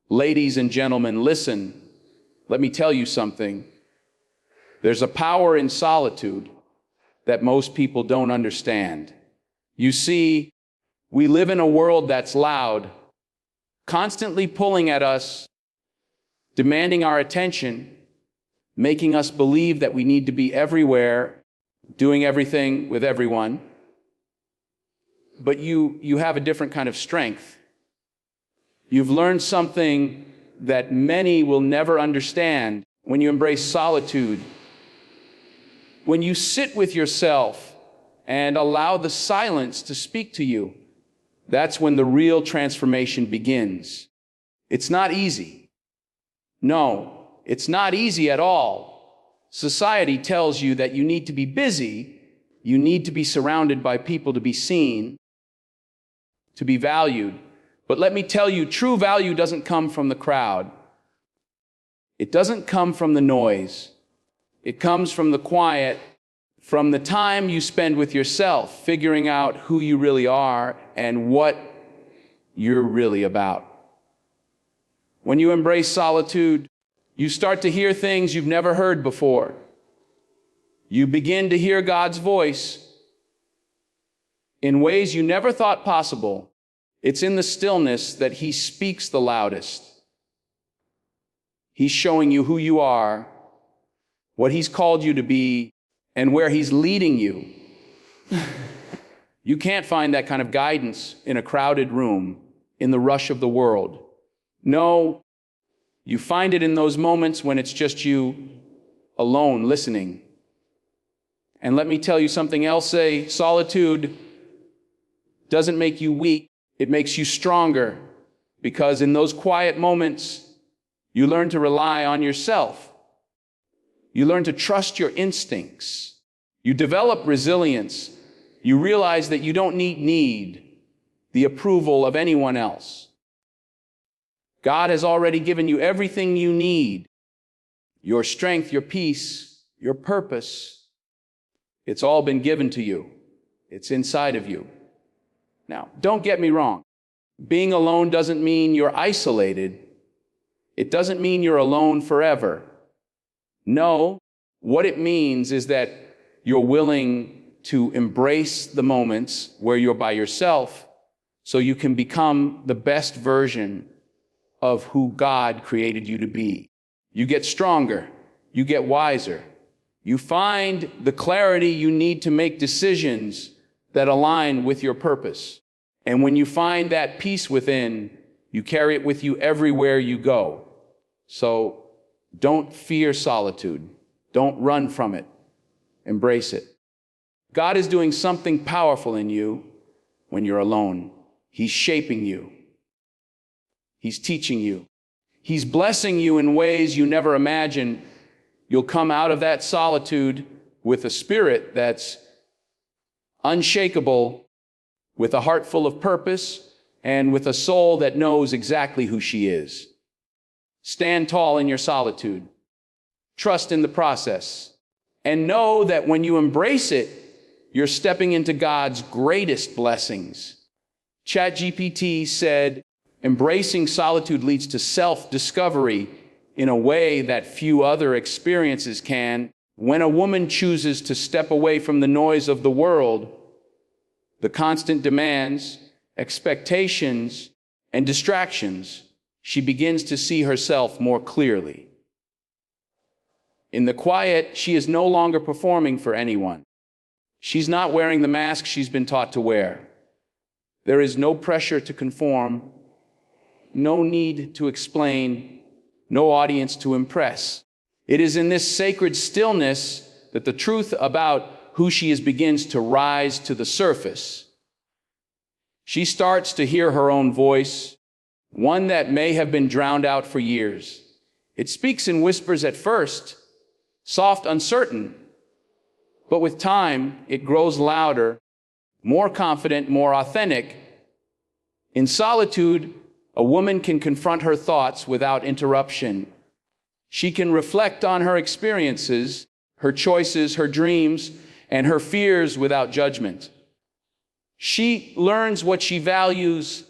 Ladies and gentlemen, listen. Let me tell you something. There's a power in solitude that most people don't understand. You see, we live in a world that's loud, constantly pulling at us, demanding our attention, making us believe that we need to be everywhere, doing everything with everyone. But you have a different kind of strength. You've learned something that many will never understand when you embrace solitude. When you sit with yourself and allow the silence to speak to you, that's when the real transformation begins. It's not easy. No, it's not easy at all. Society tells you that you need to be busy, you need to be surrounded by people to be seen, to be valued. But let me tell you, true value doesn't come from the crowd. It doesn't come from the noise. It comes from the quiet, from the time you spend with yourself, figuring out who you really are and what you're really about. When you embrace solitude, you start to hear things you've never heard before. You begin to hear God's voice in ways you never thought possible. It's in the stillness that He speaks the loudest. He's showing you who you are, what He's called you to be, and where He's leading you. You can't find that kind of guidance in a crowded room, in the rush of the world. No, you find it in those moments when it's just you alone listening. And let me tell you something else. Solitude doesn't make you weak. It makes you stronger, because in those quiet moments, you learn to rely on yourself. You learn to trust your instincts. You develop resilience. You realize that you don't need the approval of anyone else. God has already given you everything you need. Your strength, your peace, your purpose. It's all been given to you. It's inside of you. Now, don't get me wrong. Being alone doesn't mean you're isolated. It doesn't mean you're alone forever. No, what it means is that you're willing to embrace the moments where you're by yourself so you can become the best version of who God created you to be. You get stronger. You get wiser. You find the clarity you need to make decisions that align with your purpose. And when you find that peace within, you carry it with you everywhere you go. So don't fear solitude. Don't run from it. Embrace it. God is doing something powerful in you when you're alone. He's shaping you. He's teaching you. He's blessing you in ways you never imagined. You'll come out of that solitude with a spirit that's unshakable, with a heart full of purpose, and with a soul that knows exactly who she is. Stand tall in your solitude. Trust in the process. And know that when you embrace it, you're stepping into God's greatest blessings. ChatGPT said, embracing solitude leads to self-discovery in a way that few other experiences can. When a woman chooses to step away from the noise of the world, the constant demands, expectations, and distractions, she begins to see herself more clearly. In the quiet, she is no longer performing for anyone. She's not wearing the mask she's been taught to wear. There is no pressure to conform, no need to explain, no audience to impress. It is in this sacred stillness that the truth about who she is begins to rise to the surface. She starts to hear her own voice, one that may have been drowned out for years. It speaks in whispers at first, soft, uncertain, but with time, it grows louder, more confident, more authentic. In solitude, a woman can confront her thoughts without interruption. She can reflect on her experiences, her choices, her dreams, and her fears without judgment. She learns what she values,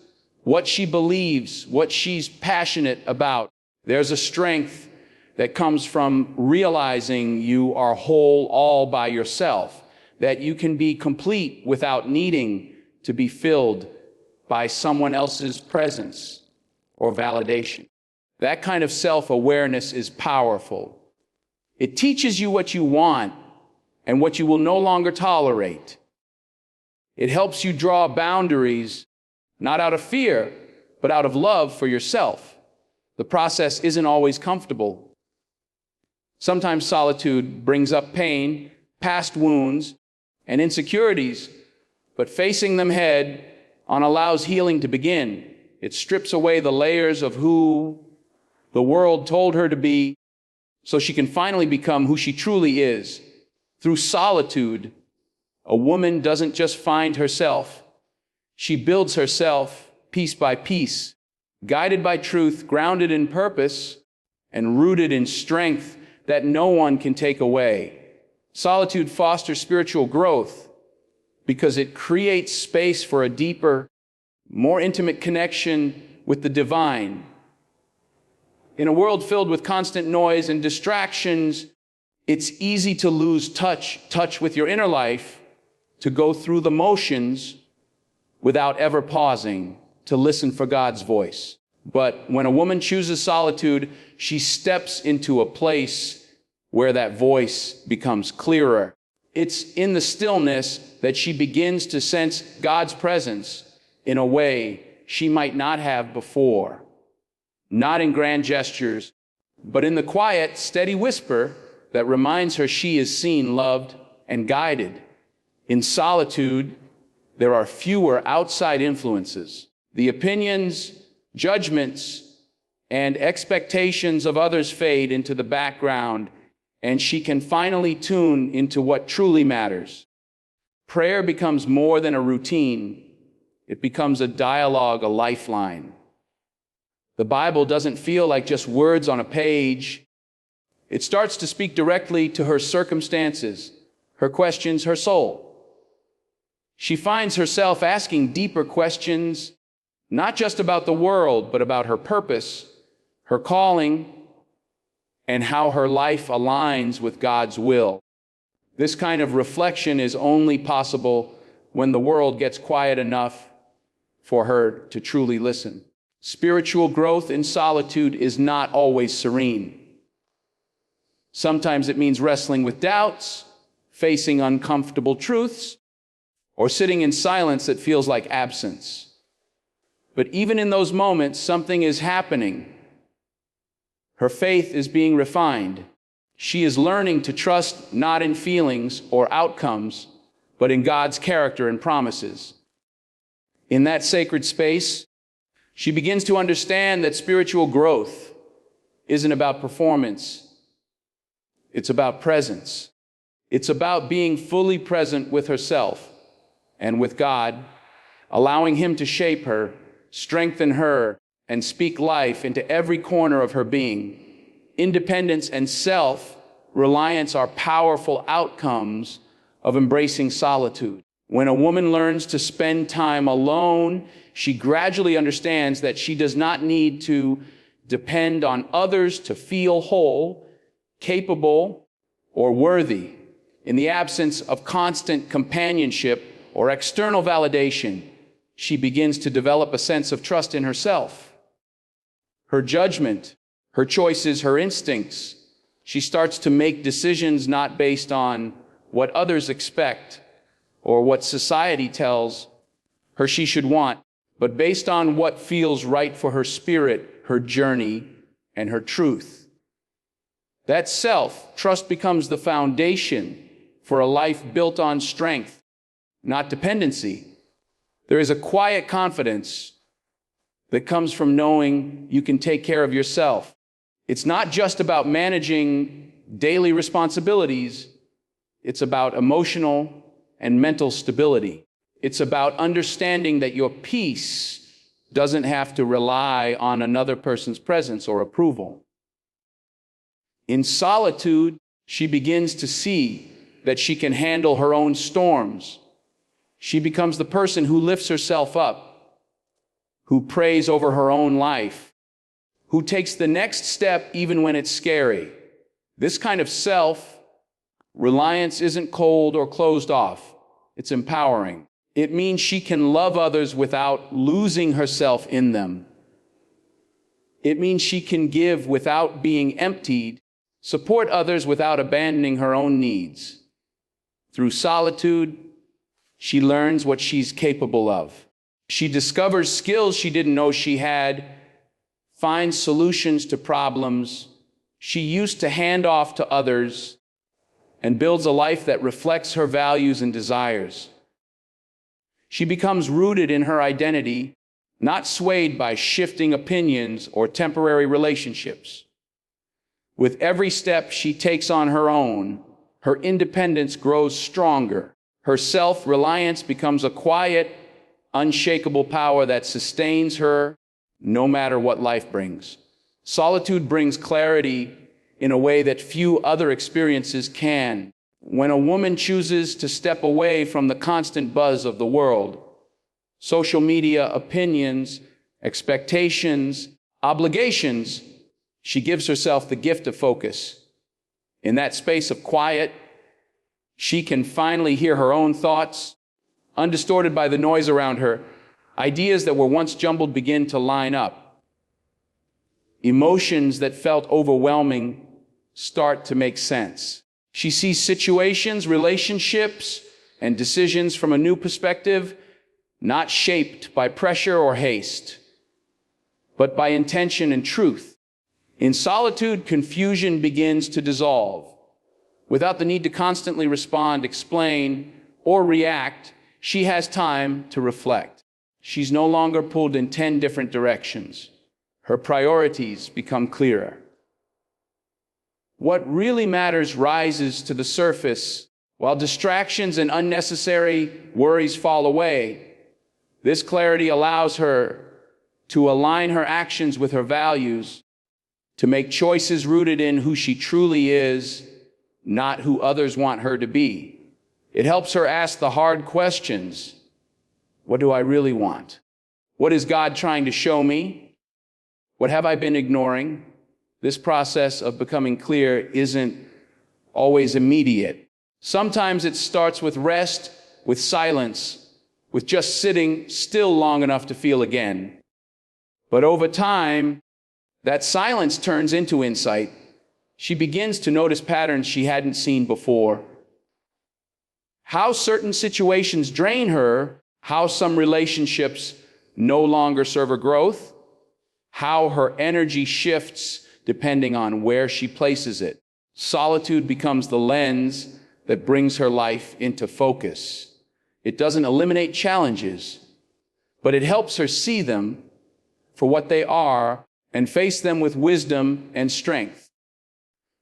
what she believes, what she's passionate about. There's a strength that comes from realizing you are whole all by yourself, that you can be complete without needing to be filled by someone else's presence or validation. That kind of self-awareness is powerful. It teaches you what you want and what you will no longer tolerate. It helps you draw boundaries, not out of fear, but out of love for yourself. The process isn't always comfortable. Sometimes solitude brings up pain, past wounds, and insecurities, but facing them head on allows healing to begin. It strips away the layers of who the world told her to be, so she can finally become who she truly is. Through solitude, a woman doesn't just find herself, she builds herself piece by piece, guided by truth, grounded in purpose, and rooted in strength that no one can take away. Solitude fosters spiritual growth because it creates space for a deeper, more intimate connection with the divine. In a world filled with constant noise and distractions, it's easy to lose touch with your inner life, to go through the motions without ever pausing to listen for God's voice. But when a woman chooses solitude, she steps into a place where that voice becomes clearer. It's in the stillness that she begins to sense God's presence in a way she might not have before. Not in grand gestures, but in the quiet, steady whisper that reminds her she is seen, loved, and guided. In solitude, there are fewer outside influences. The opinions, judgments, and expectations of others fade into the background, and she can finally tune into what truly matters. Prayer becomes more than a routine. It becomes a dialogue, a lifeline. The Bible doesn't feel like just words on a page. It starts to speak directly to her circumstances, her questions, her soul. She finds herself asking deeper questions, not just about the world, but about her purpose, her calling, and how her life aligns with God's will. This kind of reflection is only possible when the world gets quiet enough for her to truly listen. Spiritual growth in solitude is not always serene. Sometimes it means wrestling with doubts, facing uncomfortable truths, or sitting in silence that feels like absence. But even in those moments, something is happening. Her faith is being refined. She is learning to trust not in feelings or outcomes, but in God's character and promises. In that sacred space, she begins to understand that spiritual growth isn't about performance. It's about presence. It's about being fully present with herself and with God, allowing Him to shape her, strengthen her, and speak life into every corner of her being. Independence and self-reliance are powerful outcomes of embracing solitude. When a woman learns to spend time alone, she gradually understands that she does not need to depend on others to feel whole, capable, or worthy. In the absence of constant companionship or external validation, she begins to develop a sense of trust in herself, her judgment, her choices, her instincts. She starts to make decisions not based on what others expect or what society tells her she should want, but based on what feels right for her spirit, her journey, and her truth. That self-trust becomes the foundation for a life built on strength, not dependency. There is a quiet confidence that comes from knowing you can take care of yourself. It's not just about managing daily responsibilities. It's about emotional and mental stability. It's about understanding that your peace doesn't have to rely on another person's presence or approval. In solitude, she begins to see that she can handle her own storms. She becomes the person who lifts herself up, who prays over her own life, who takes the next step even when it's scary. This kind of self-reliance isn't cold or closed off. It's empowering. It means she can love others without losing herself in them. It means she can give without being emptied, support others without abandoning her own needs. Through solitude, she learns what she's capable of. She discovers skills she didn't know she had, finds solutions to problems she used to hand off to others, and builds a life that reflects her values and desires. She becomes rooted in her identity, not swayed by shifting opinions or temporary relationships. With every step she takes on her own, her independence grows stronger. Her self-reliance becomes a quiet, unshakable power that sustains her no matter what life brings. Solitude brings clarity in a way that few other experiences can. When a woman chooses to step away from the constant buzz of the world, social media, opinions, expectations, obligations, she gives herself the gift of focus. In that space of quiet, she can finally hear her own thoughts, undistorted by the noise around her. Ideas that were once jumbled begin to line up. Emotions that felt overwhelming start to make sense. She sees situations, relationships, and decisions from a new perspective, not shaped by pressure or haste, but by intention and truth. In solitude, confusion begins to dissolve. Without the need to constantly respond, explain, or react, she has time to reflect. She's no longer pulled in 10 different directions. Her priorities become clearer. What really matters rises to the surface, while distractions and unnecessary worries fall away. This clarity allows her to align her actions with her values, to make choices rooted in who she truly is, not who others want her to be. It helps her ask the hard questions. What do I really want? What is God trying to show me? What have I been ignoring? This process of becoming clear isn't always immediate. Sometimes it starts with rest, with silence, with just sitting still long enough to feel again. But over time, that silence turns into insight. She begins to notice patterns she hadn't seen before. How certain situations drain her, how some relationships no longer serve her growth, how her energy shifts depending on where she places it. Solitude becomes the lens that brings her life into focus. It doesn't eliminate challenges, but it helps her see them for what they are and face them with wisdom and strength.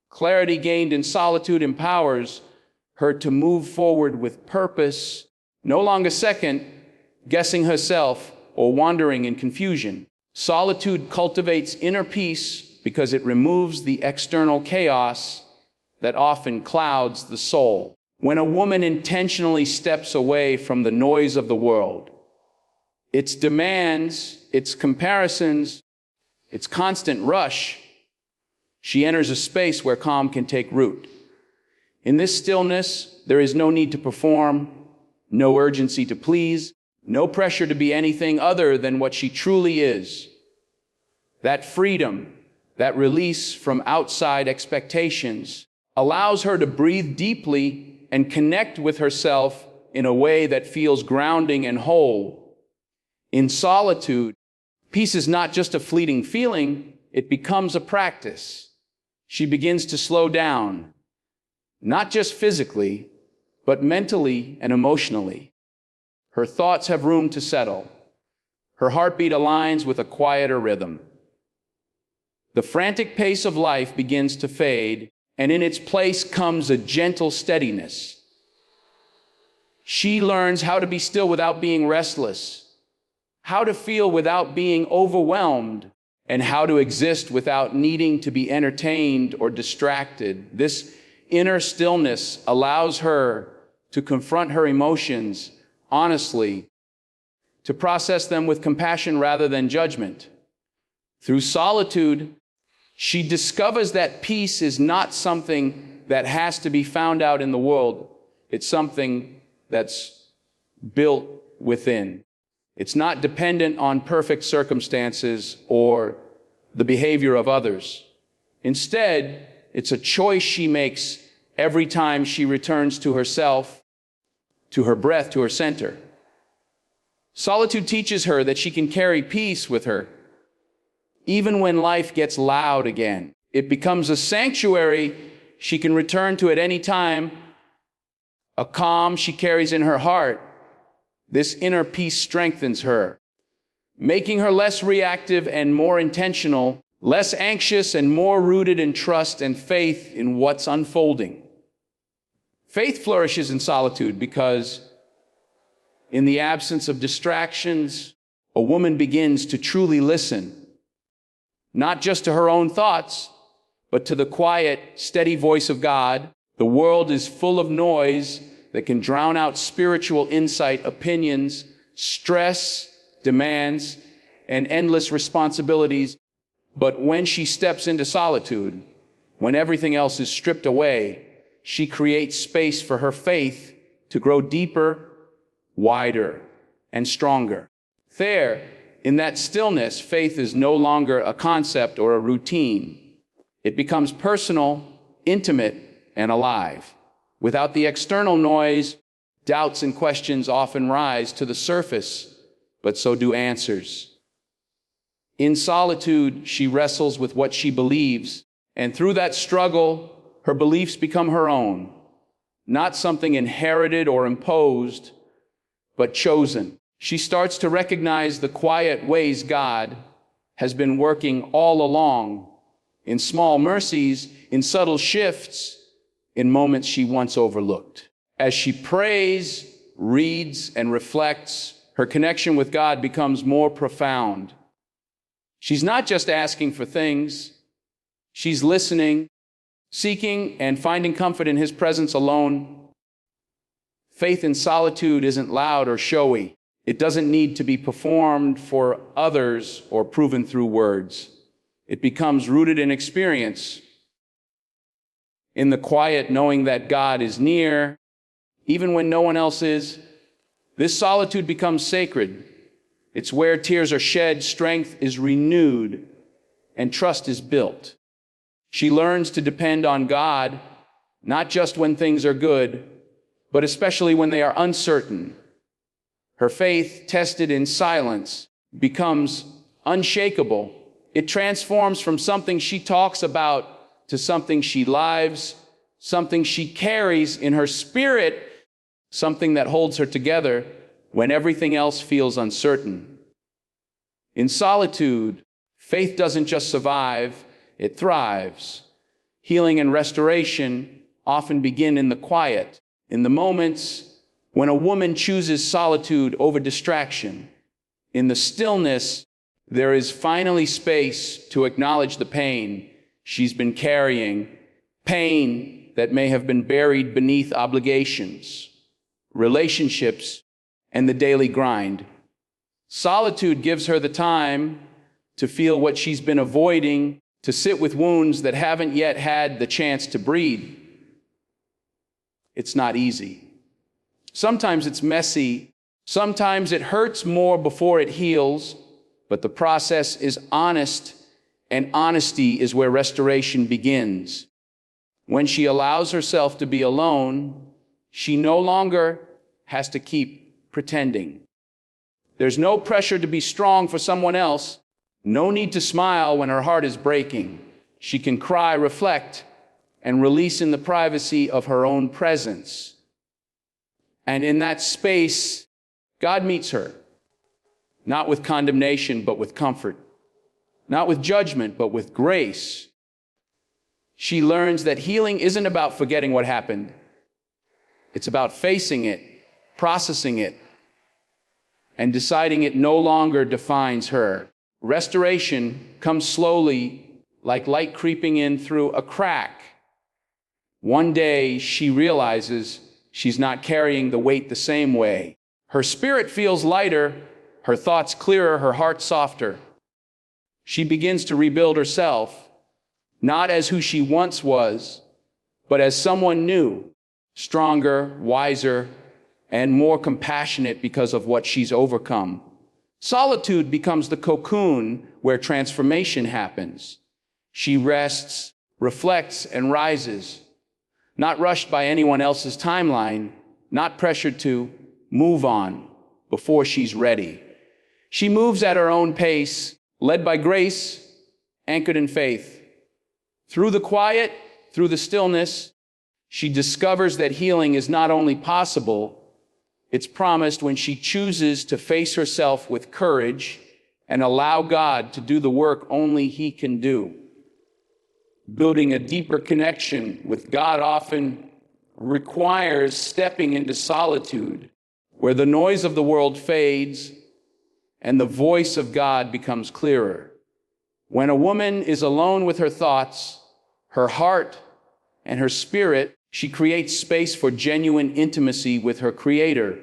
Clarity gained in solitude empowers her to move forward with purpose, no longer second guessing herself or wandering in confusion. Solitude cultivates inner peace because it removes the external chaos that often clouds the soul. When a woman intentionally steps away from the noise of the world, its demands, its comparisons, its constant rush, she enters a space where calm can take root. In this stillness, there is no need to perform, no urgency to please, no pressure to be anything other than what she truly is. That freedom, that release from outside expectations, allows her to breathe deeply and connect with herself in a way that feels grounding and whole. In solitude, peace is not just a fleeting feeling, it becomes a practice. She begins to slow down, not just physically, but mentally and emotionally. Her thoughts have room to settle. Her heartbeat aligns with a quieter rhythm. The frantic pace of life begins to fade, and in its place comes a gentle steadiness. She learns how to be still without being restless, how to feel without being overwhelmed, and how to exist without needing to be entertained or distracted. This inner stillness allows her to confront her emotions honestly to process them with compassion rather than judgment. Through solitude, she discovers that peace is not something that has to be found out in the world. It's something that's built within. It's not dependent on perfect circumstances or the behavior of others. Instead, it's a choice she makes every time she returns to herself, to her breath, to her center. Solitude teaches her that she can carry peace with her, even when life gets loud again. It becomes a sanctuary she can return to at any time, a calm she carries in her heart. This inner peace strengthens her, making her less reactive and more intentional, less anxious and more rooted in trust and faith in what's unfolding. Faith flourishes in solitude because in the absence of distractions, a woman begins to truly listen, not just to her own thoughts, but to the quiet, steady voice of God. The world is full of noise that can drown out spiritual insight, opinions, stress, demands, and endless responsibilities. But when she steps into solitude, when everything else is stripped away, she creates space for her faith to grow deeper, wider, and stronger. There, in that stillness, faith is no longer a concept or a routine. It becomes personal, intimate, and alive. Without the external noise, doubts and questions often rise to the surface, but so do answers. In solitude, she wrestles with what she believes, and through that struggle, her beliefs become her own, not something inherited or imposed, but chosen. She starts to recognize the quiet ways God has been working all along, in small mercies, in subtle shifts, in moments she once overlooked. As she prays, reads, and reflects, her connection with God becomes more profound. She's not just asking for things, she's listening, seeking, and finding comfort in His presence alone. Faith in solitude isn't loud or showy. It doesn't need to be performed for others or proven through words. It becomes rooted in experience, in the quiet knowing that God is near, even when no one else is. This solitude becomes sacred. It's where tears are shed, strength is renewed, and trust is built. She learns to depend on God, not just when things are good, but especially when they are uncertain. Her faith, tested in silence, becomes unshakable. It transforms from something she talks about to something she lives, something she carries in her spirit, something that holds her together when everything else feels uncertain. In solitude, faith doesn't just survive, it thrives. Healing and restoration often begin in the quiet, in the moments when a woman chooses solitude over distraction. In the stillness, there is finally space to acknowledge the pain she's been carrying, pain that may have been buried beneath obligations, relationships, and the daily grind. Solitude gives her the time to feel what she's been avoiding, to sit with wounds that haven't yet had the chance to breathe. It's not easy. Sometimes it's messy. Sometimes it hurts more before it heals, but the process is honest, and honesty is where restoration begins. When she allows herself to be alone, she no longer has to keep pretending. There's no pressure to be strong for someone else, no need to smile when her heart is breaking. She can cry, reflect, and release in the privacy of her own presence. And in that space, God meets her, not with condemnation, but with comfort, not with judgment, but with grace. She learns that healing isn't about forgetting what happened. It's about facing it, processing it, and deciding it no longer defines her. Restoration comes slowly, like light creeping in through a crack. One day, she realizes she's not carrying the weight the same way. Her spirit feels lighter, her thoughts clearer, her heart softer. She begins to rebuild herself, not as who she once was, but as someone new, stronger, wiser, and more compassionate because of what she's overcome. Solitude becomes the cocoon where transformation happens. She rests, reflects, and rises, not rushed by anyone else's timeline, not pressured to move on before she's ready. She moves at her own pace, led by grace, anchored in faith. Through the quiet, through the stillness, she discovers that healing is not only possible, it's promised when she chooses to face herself with courage and allow God to do the work only He can do. Building a deeper connection with God often requires stepping into solitude, where the noise of the world fades and the voice of God becomes clearer. When a woman is alone with her thoughts, her heart, and her spirit, she creates space for genuine intimacy with her Creator.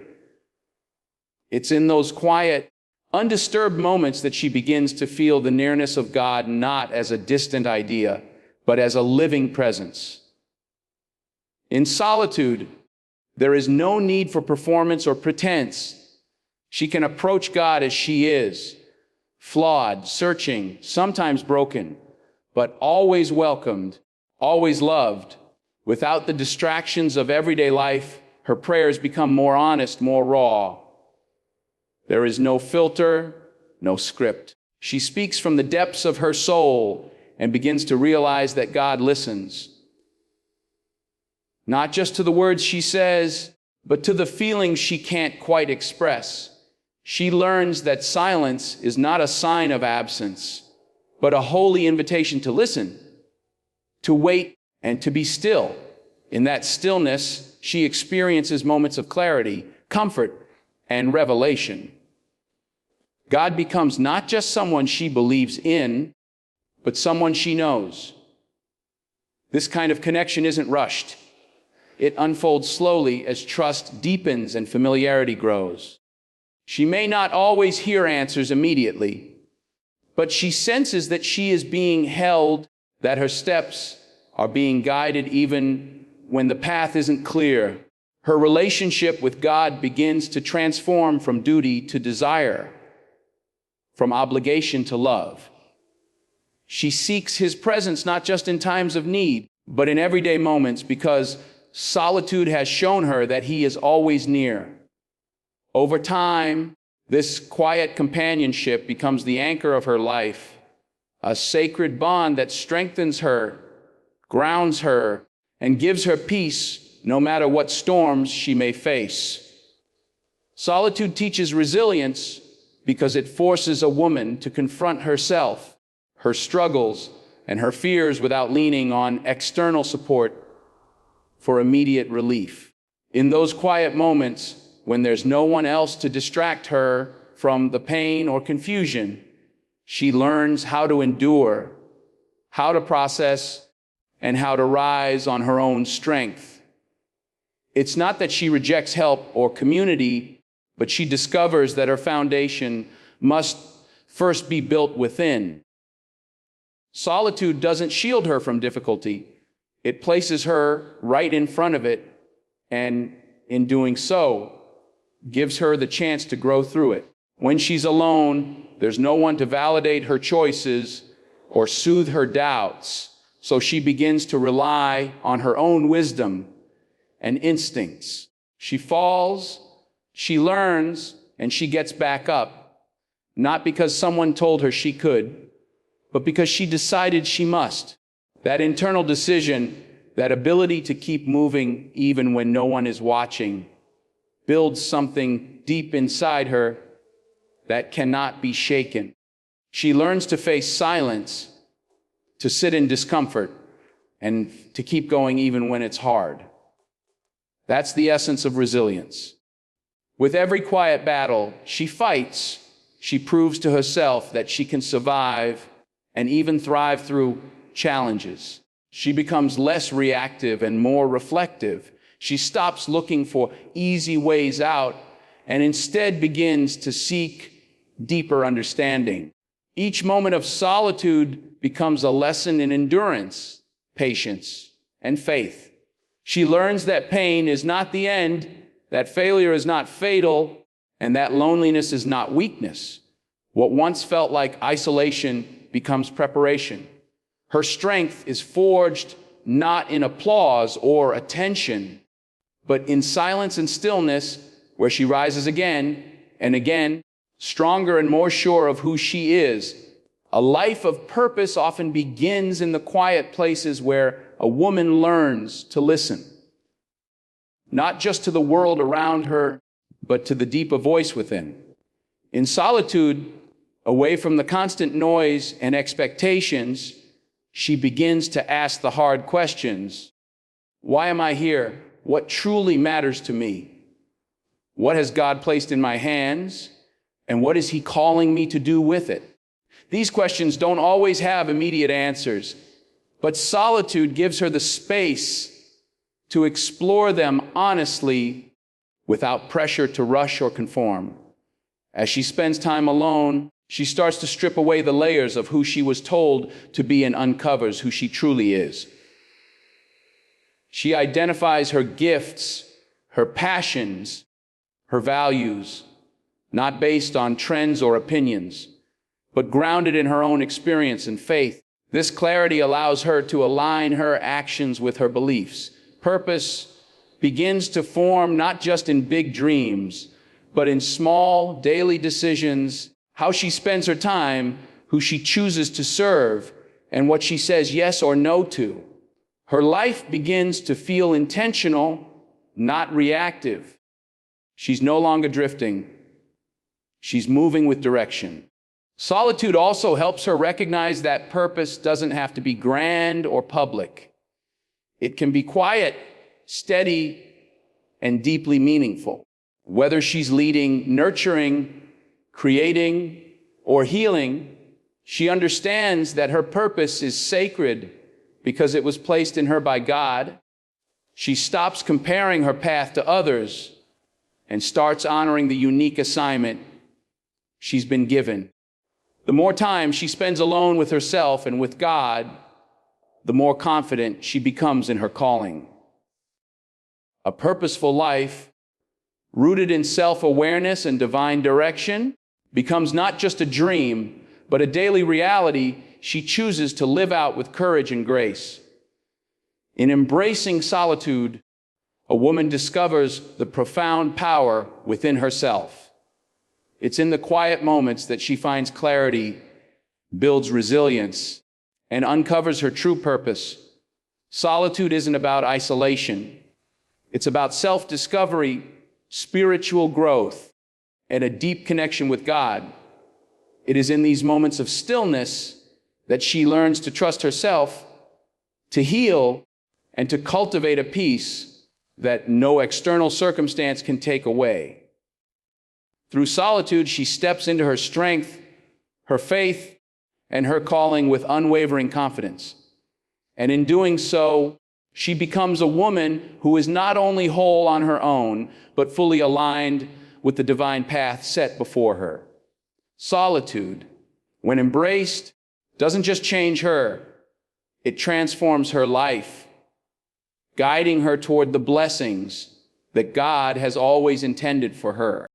It's in those quiet, undisturbed moments that she begins to feel the nearness of God, not as a distant idea, but as a living presence. In solitude, there is no need for performance or pretense. She can approach God as she is, flawed, searching, sometimes broken, but always welcomed, always loved. Without the distractions of everyday life, her prayers become more honest, more raw. There is no filter, no script. She speaks from the depths of her soul and begins to realize that God listens. Not just to the words she says, but to the feelings she can't quite express. She learns that silence is not a sign of absence, but a holy invitation to listen, to wait, and to be still. In that stillness, she experiences moments of clarity, comfort, and revelation. God becomes not just someone she believes in, but someone she knows. This kind of connection isn't rushed. It unfolds slowly as trust deepens and familiarity grows. She may not always hear answers immediately, but she senses that she is being held, that her steps are being guided even when the path isn't clear. Her relationship with God begins to transform from duty to desire, from obligation to love. She seeks His presence not just in times of need, but in everyday moments, because solitude has shown her that He is always near. Over time, this quiet companionship becomes the anchor of her life, a sacred bond that strengthens her, grounds her, and gives her peace no matter what storms she may face. Solitude teaches resilience because it forces a woman to confront herself, her struggles, and her fears without leaning on external support for immediate relief. In those quiet moments, when there's no one else to distract her from the pain or confusion, she learns how to endure, how to process, and how to rise on her own strength. It's not that she rejects help or community, but she discovers that her foundation must first be built within. Solitude doesn't shield her from difficulty. It places her right in front of it, and in doing so, gives her the chance to grow through it. When she's alone, there's no one to validate her choices or soothe her doubts, so she begins to rely on her own wisdom and instincts. She falls, she learns, and she gets back up, not because someone told her she could, but because she decided she must. That internal decision, that ability to keep moving even when no one is watching, builds something deep inside her that cannot be shaken. She learns to face silence, to sit in discomfort, and to keep going even when it's hard. That's the essence of resilience. With every quiet battle she fights, she proves to herself that she can survive and even thrive through challenges. She becomes less reactive and more reflective. She stops looking for easy ways out and instead begins to seek deeper understanding. Each moment of solitude becomes a lesson in endurance, patience, and faith. She learns that pain is not the end, that failure is not fatal, and that loneliness is not weakness. What once felt like isolation becomes preparation. Her strength is forged not in applause or attention, but in silence and stillness, where she rises again and again, stronger and more sure of who she is. A life of purpose often begins in the quiet places where a woman learns to listen, not just to the world around her, but to the deeper voice within. In solitude, away from the constant noise and expectations, she begins to ask the hard questions. Why am I here? What truly matters to me? What has God placed in my hands? And what is He calling me to do with it? These questions don't always have immediate answers, but solitude gives her the space to explore them honestly without pressure to rush or conform. As she spends time alone, she starts to strip away the layers of who she was told to be and uncovers who she truly is. She identifies her gifts, her passions, her values, not based on trends or opinions, but grounded in her own experience and faith. This clarity allows her to align her actions with her beliefs. Purpose begins to form not just in big dreams, but in small daily decisions, how she spends her time, who she chooses to serve, and what she says yes or no to. Her life begins to feel intentional, not reactive. She's no longer drifting. She's moving with direction. Solitude also helps her recognize that purpose doesn't have to be grand or public. It can be quiet, steady, and deeply meaningful. Whether she's leading, nurturing, creating, or healing, she understands that her purpose is sacred because it was placed in her by God. She stops comparing her path to others and starts honoring the unique assignment she's been given. The more time she spends alone with herself and with God, the more confident she becomes in her calling. A purposeful life, rooted in self-awareness and divine direction, becomes not just a dream, but a daily reality she chooses to live out with courage and grace. In embracing solitude, a woman discovers the profound power within herself. It's in the quiet moments that she finds clarity, builds resilience, and uncovers her true purpose. Solitude isn't about isolation. It's about self-discovery, spiritual growth, and a deep connection with God. It is in these moments of stillness that she learns to trust herself, to heal, and to cultivate a peace that no external circumstance can take away. Through solitude, she steps into her strength, her faith, and her calling with unwavering confidence. And in doing so, she becomes a woman who is not only whole on her own, but fully aligned with the divine path set before her. Solitude, when embraced, doesn't just change her, it transforms her life, guiding her toward the blessings that God has always intended for her.